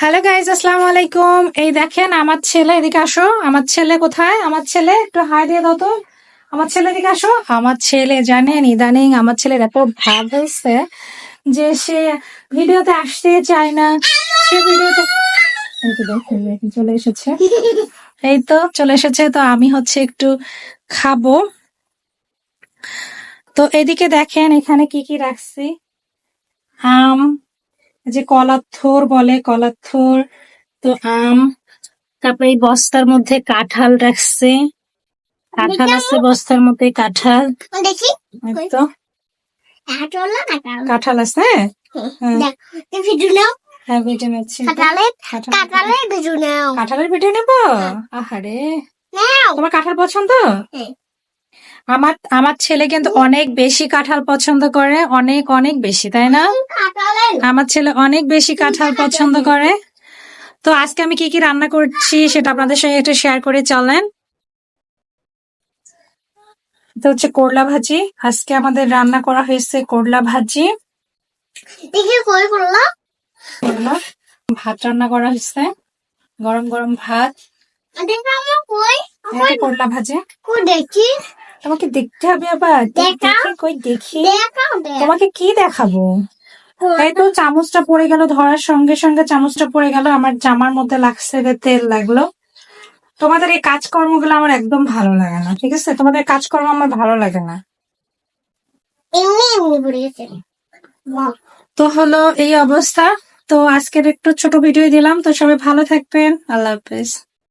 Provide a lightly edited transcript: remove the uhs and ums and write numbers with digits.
Hello guys, আসসালামু আলাইকুম। এই দেখেন আমার ছেলে, এদিকে আসো। আমার ছেলে কোথায়? আমার ছেলে একটু হাই দিয়ে দাও তো। আমার ছেলে এদিকে আসো। আমার ছেলে জানেন ইদানিং আমার ছেলের এত ভাব হয়েছে যে সে ভিডিওতে আসতে চায় না। সে ভিডিওতে এই তো দেখেন, দেখেন চলে এসেছে। এই তো চলে এসেছে। তো আমি হচ্ছে একটু খাবো। তো এদিকে দেখেন এখানে কি কি রাখছি। আম, এই যে কলার থোর বলে, কলার থোর। তো আম, তারপরে এই বস্তার মধ্যে কাঁঠাল রাখছে। কাঁঠাল আছে বস্তার মধ্যে, কাঁঠাল। দেখি এই তো কাঁঠাল আছে। হ্যাঁ, ভিডিও নাও। হ্যাঁ ভিডিও নিচ্ছি। কাঁঠালের ভিডিও নাও। কাঁঠালের ভিডিও নেবো? আহারে, নাও। তোমার কাঁঠাল পছন্দ? হ্যাঁ। আমার আমার ছেলে কিন্তু অনেক বেশি কাঁঠাল পছন্দ করে, অনেক অনেক বেশি, তাই না? আমার ছেলে অনেক বেশি কাঁঠাল পছন্দ করে। তো আজকে আমি কি কি রান্না করছি সেটা আপনাদের সঙ্গে একটু শেয়ার করে চলেন। এটা হচ্ছে করলা ভাজি। আজকে আমাদের রান্না করা হয়েছে করলা ভাজি। দেখি কই করলা। করলা ভাত রান্না করা হয়েছে, গরম গরম ভাত। দেখি আমার কই। এটা করলা ভাজি। কই দেখি। তোমাকে দেখতে হবে আবার। দেখাও। দেখি, কই দেখি। দেখাও। তোমাকে কি দেখাবো? এই তো চামচটা পড়ে গেল, ধরার সঙ্গে সঙ্গে চামচটা পড়ে গেল, আমার জামার মধ্যে লাগছে, তেল লাগলো। তোমাদের এই কাজকর্মগুলো আমার একদম ভালো লাগে না, ঠিক আছে? তোমাদের কাজকর্ম আমার ভালো লাগে না। এমনি এমনি পড়ে গেছে। তো হলো এই অবস্থা। তো আজকের একটু ছোট ভিডিও দিলাম। তো সবাই ভালো থাকবেন। আল্লাহ হাফেজ।